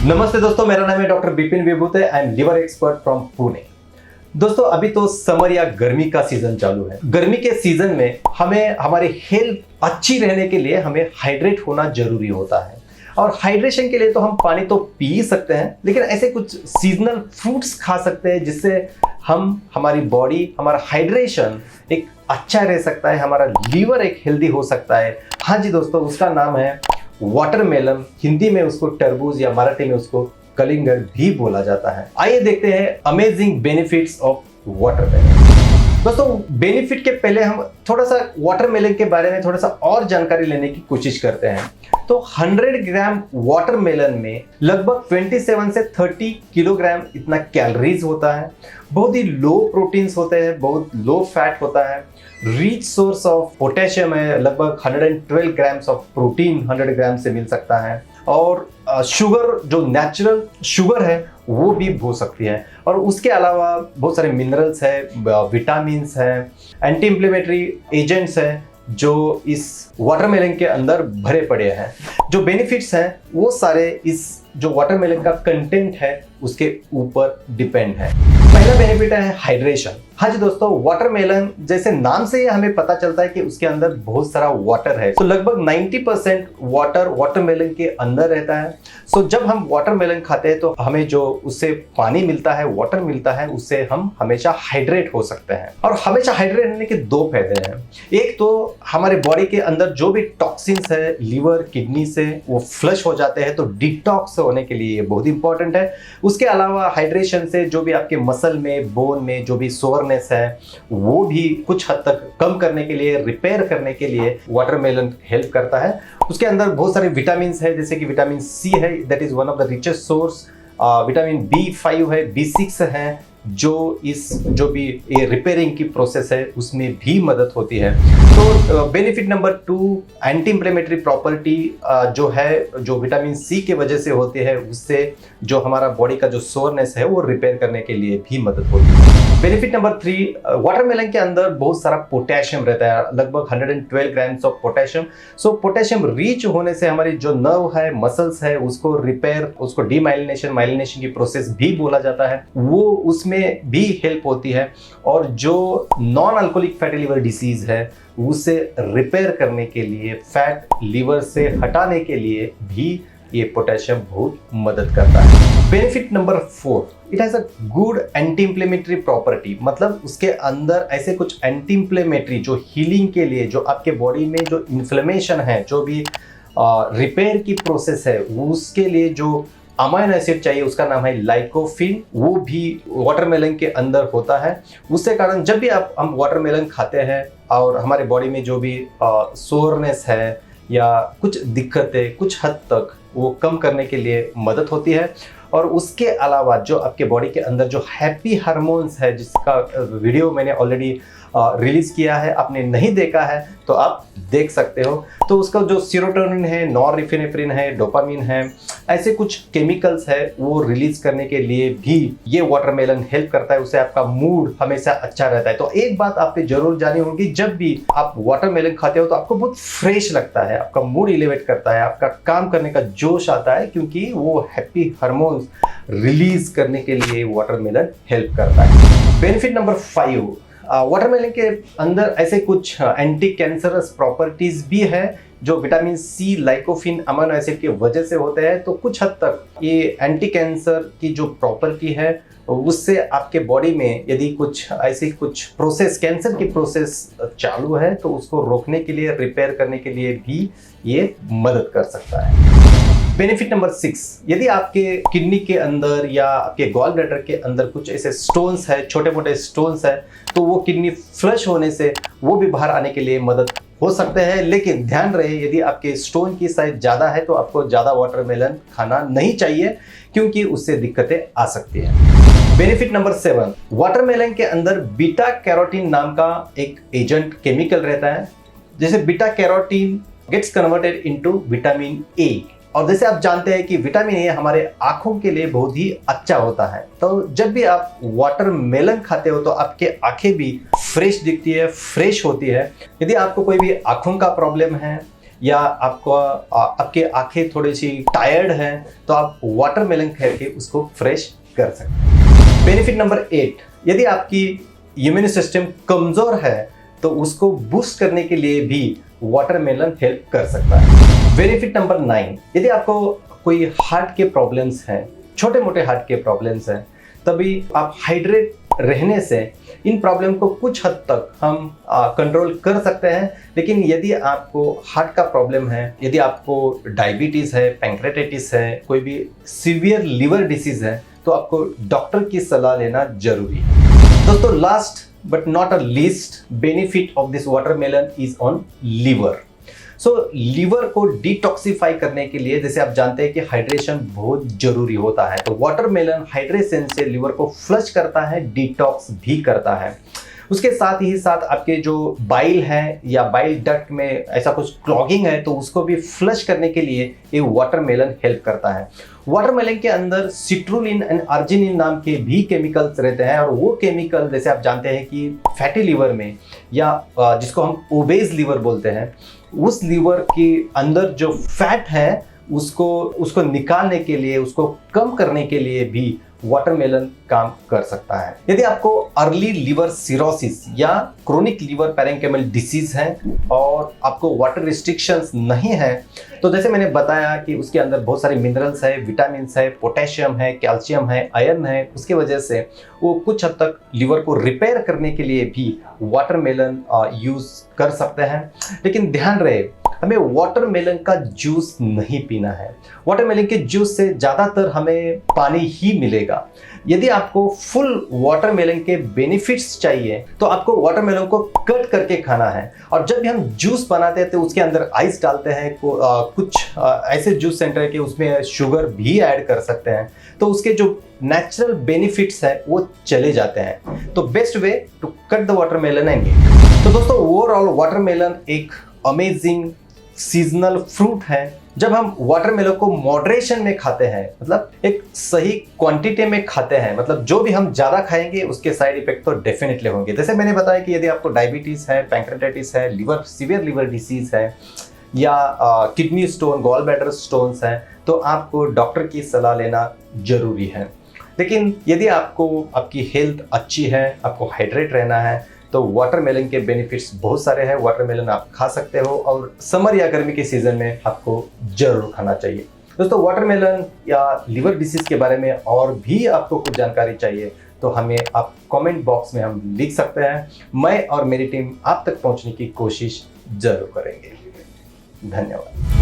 नमस्ते दोस्तों, मेरा नाम है doctor Bipin Vibhute. I am liver expert from Pune. दोस्तों, अभी तो समर या गर्मी का सीजन चालू है। गर्मी के सीजन में हमें हमारी हेल्थ अच्छी रहने के लिए हमें हाइड्रेट होना जरूरी होता है। और हाइड्रेशन के लिए तो हम पानी तो पी सकते हैं, लेकिन ऐसे कुछ सीजनल फ्रूट्स खा सकते हैं जिससे हमारी बॉडी, हमारा हाइड्रेशन एक अच्छा रह सकता है, हमारा लीवर एक हेल्दी हो सकता है। हाँ जी दोस्तों, उसका नाम है वाटरमेलन। हिंदी में उसको तरबूज या मराठी में उसको कलिंगर भी बोला जाता है। आइए देखते हैं अमेजिंग बेनिफिट्स ऑफ वाटरमेलन। दोस्तों, बेनिफिट के पहले हम थोड़ा सा वाटरमेलन के बारे में थोड़ा सा और जानकारी लेने की कोशिश करते हैं। तो 100 ग्राम वाटरमेलन में लगभग 27 से 30 किलोग्राम इतना कैलोरीज होता है। बहुत ही लो प्रोटीन्स होते हैं, बहुत लो फैट होता है। रिच सोर्स ऑफ पोटेशियम है, लगभग 112 ग्राम्स ऑफ प्रोटीन 100 ग्राम से मिल सकता है। और शुगर, जो नेचुरल शुगर है, वो भी हो सकती है। और उसके अलावा बहुत सारे मिनरल्स है, विटामिन्स है, एंटी इंफ्लेमेटरी एजेंट्स है जो इस वाटरमेलन के अंदर भरे पड़े हैं। जो बेनिफिट्स हैं वो सारे इस जो वाटरमेलन का कंटेंट है उसके ऊपर डिपेंड है। पहला बेनिफिट है हाइड्रेशन। हाँ जी दोस्तों, वाटरमेलन जैसे नाम से ही हमें पता चलता है कि उसके अंदर बहुत सारा वाटर है। तो लगभग 90% वाटर वाटरमेलन के अंदर रहता है। सो जब हम वाटरमेलन खाते हैं तो हमें जो उससे पानी मिलता है, वाटर मिलता है, उससे हम हमेशा हाइड्रेट हो सकते हैं। और हमेशा हाइड्रेट रहने के दो फायदे हैं। एक तो हमारे बॉडी के अंदर जो भी टॉक्सिन्स है लीवर किडनी से वो फ्लश हो जाते हैं, तो डिटॉक्स होने के लिए ये बहुत इंपॉर्टेंट है। उसके अलावा हाइड्रेशन से जो भी आपके मसल में, बोन में जो भी सोरनेस है वो भी कुछ हद तक कम करने के लिए, रिपेयर करने के लिए वाटरमेलन हेल्प करता है। उसके अंदर बहुत सारे विटामिन है, जैसे कि विटामिन सी है, that is one of the richest source. Vitamin B5 है, B6 है, जो भी ये रिपेयरिंग की प्रोसेस है उसमें भी मदद होती है। तो benefit number 2, anti inflammatory property जो है, जो विटामिन सी के वजह से होती है, उससे जो हमारा बॉडी का जो सोरनेस है वो रिपेयर करने के लिए भी मदद होती है। बेनिफिट नंबर 3, वाटरमेलन के अंदर बहुत सारा पोटेशियम रहता है, लगभग 112 grams of potassium. So potassium rich होने से हमारी जो नर्व है, मसल्स है, उसको रिपेयर, उसको डीमाइलिनेशन, माइलिनेशन की प्रोसेस भी बोला जाता है, वो उसमें भी हेल्प होती है। और जो non alcoholic fatty liver disease है उसे रिपेयर करने के लिए, फैट लिवर से हटाने के लिए भी ये पोटेशियम बहुत मदद करता है। Benefit number 4, it has a good anti inflammatory property. मतलब उसके अंदर ऐसे कुछ एंटी इंफ्लेमेटरी जो हीलिंग के लिए, जो आपके बॉडी में जो इन्फ्लेमेशन है, जो भी रिपेयर की प्रोसेस है, उसके लिए जो अमाइनो एसिड चाहिए, उसका नाम है लाइकोफिन, वो भी वाटरमेलन के अंदर होता है। उसके कारण जब भी हम वाटरमेलन खाते हैं और हमारे बॉडी में जो भी सोरनेस है या कुछ दिक्कतें, कुछ हद तक वो कम करने के लिए मदद होती है। और उसके अलावा जो आपके बॉडी के अंदर जो हैप्पी हार्मोन्स है, जिसका वीडियो मैंने ऑलरेडी रिलीज किया है, आपने नहीं देखा है तो आप देख सकते हो। तो उसका जो सीरोटोनिन है, नॉरएपिनेफ्रिन है, डोपामिन है, ऐसे कुछ केमिकल्स है, वो रिलीज करने के लिए भी ये वाटरमेलन हेल्प करता है। उससे आपका मूड हमेशा अच्छा रहता है। तो एक बात आपने जरूर जानी होगी, जब भी आप वाटरमेलन खाते हो तो आपको बहुत फ्रेश लगता है, आपका मूड इलेवेट करता है, आपका काम करने का जोश आता है, क्योंकि वो हैप्पी हार्मोन्स रिलीज करने के लिए वाटरमेलन हेल्प करता है। बेनिफिट नंबर 5, वाटरमेलन के अंदर ऐसे कुछ एंटी कैंसरस प्रॉपर्टीज भी है जो विटामिन सी, लाइकोफिन, अमीनो एसिड की वजह से होते हैं। तो कुछ हद तक ये एंटी कैंसर की जो प्रॉपर्टी है उससे आपके बॉडी में यदि कुछ ऐसी कुछ प्रोसेस, कैंसर की प्रोसेस चालू है, तो उसको रोकने के लिए, रिपेयर करने के लिए भी ये मदद कर सकता है। बेनिफिट नंबर 6, यदि आपके किडनी के अंदर या आपके गॉल ब्लैडर के अंदर कुछ ऐसे स्टोन्स है, छोटे मोटे स्टोन्स है, तो वो किडनी फ्लश होने से वो भी बाहर आने के लिए मदद हो सकते हैं। लेकिन ध्यान रहे, यदि आपके स्टोन की साइज ज़्यादा है तो आपको ज़्यादा वाटरमेलन खाना नहीं चाहिए, क्योंकि उससे दिक्कतें आ सकती हैं। बेनिफिट नंबर 7, वाटरमेलन के अंदर बीटा कैरोटीन नाम का एक एजेंट, केमिकल रहता है। जैसे beta carotene gets converted into vitamin A, और जैसे आप जानते हैं कि विटामिन ए हमारे आंखों के लिए बहुत ही अच्छा होता है। तो जब भी आप वाटरमेलन खाते हो तो आपके आंखें भी फ्रेश दिखती है, फ्रेश होती है। यदि आपको कोई भी आंखों का प्रॉब्लम है या आपके आंखें थोड़ी सी टायर्ड हैं तो आप वाटरमेलन खा के उसको फ्रेश कर सकते हैं। बेनिफिट नंबर 8, यदि आपकी इम्यून सिस्टम कमजोर है तो उसको बूस्ट करने के लिए भी वाटरमेलन हेल्प कर सकता है। बेनिफिट नंबर 9, यदि आपको कोई हार्ट के प्रॉब्लम्स हैं, छोटे मोटे हार्ट के प्रॉब्लम्स हैं, तभी आप हाइड्रेट रहने से इन प्रॉब्लम को कुछ हद तक हम कंट्रोल कर सकते हैं। लेकिन यदि आपको हार्ट का प्रॉब्लम है, यदि आपको डायबिटीज़ है, पैंक्रेटाइटिस है, कोई भी सीवियर लिवर डिसीज है, तो आपको डॉक्टर की सलाह लेना जरूरी है। दोस्तों, last but not a least benefit of this watermelon is on liver. So liver को डिटॉक्सिफाई करने के लिए, जैसे आप जानते हैं कि हाइड्रेशन बहुत जरूरी होता है, तो वाटरमेलन हाइड्रेशन से लीवर को फ्लश करता है, डिटॉक्स भी करता है। उसके साथ ही साथ आपके जो बाइल है या बाइल डक्ट में ऐसा कुछ क्लॉगिंग है तो उसको भी फ्लश करने के लिए ये वाटरमेलन हेल्प करता है। वाटरमेलन के अंदर सिट्रुलिन एंड अर्जिनिन नाम के भी केमिकल्स रहते हैं, और वो केमिकल जैसे आप जानते हैं कि फैटी लिवर में या जिसको हम ओबेज लिवर बोलते हैं, उस लिवर के अंदर जो फैट है उसको निकालने के लिए, उसको कम करने के लिए भी वाटरमेलन काम कर सकता है। यदि आपको अर्ली लिवर सिरोसिस या क्रोनिक लिवर पैरेंकाइमल डिसीज है और आपको वाटर रिस्ट्रिक्शंस नहीं है, तो जैसे मैंने बताया कि उसके अंदर बहुत सारे मिनरल्स है, विटामिन है, पोटेशियम है, कैल्शियम है, आयरन है, उसकी वजह से वो कुछ हद तक लिवर को रिपेयर करने के लिए भी वाटरमेलन यूज कर सकते हैं। लेकिन ध्यान रहे, हमें वाटरमेलन का जूस नहीं पीना है। वाटरमेलन के जूस से ज़्यादातर हमें पानी ही मिलेगा। यदि आपको फुल वाटरमेलन के बेनिफिट्स चाहिए तो आपको वाटरमेलन को कट करके खाना है। और जब भी हम जूस बनाते हैं तो उसके अंदर आइस डालते हैं, कुछ ऐसे जूस सेंटर है कि उसमें शुगर भी ऐड कर सकते हैं, तो उसके जो नेचुरल बेनिफिट्स है वो चले जाते हैं। तो best way to cut the watermelon and eat. तो दोस्तों, ओवरऑल वाटरमेलन एक अमेजिंग सीजनल फ्रूट है। जब हम वाटरमेलन को मॉडरेशन में खाते हैं, मतलब एक सही क्वांटिटी में खाते हैं, मतलब जो भी हम ज़्यादा खाएंगे उसके साइड इफेक्ट तो डेफिनेटली होंगे। जैसे मैंने बताया कि यदि आपको डायबिटीज़ है, पैंक्रेटाइटिस है, सीवियर लिवर डिसीज है या kidney stone, gall bladder stones हैं, तो आपको डॉक्टर की सलाह लेना जरूरी है। लेकिन यदि आपकी हेल्थ अच्छी है, आपको हाइड्रेट रहना है, तो वाटरमेलन के बेनिफिट्स बहुत सारे हैं। वाटरमेलन आप खा सकते हो और समर या गर्मी के सीजन में आपको जरूर खाना चाहिए। दोस्तों, वाटरमेलन या लिवर डिसीज के बारे में और भी आपको कुछ जानकारी चाहिए तो हमें आप कमेंट बॉक्स में हम लिख सकते हैं। मैं और मेरी टीम आप तक पहुंचने की कोशिश जरूर करेंगे। धन्यवाद।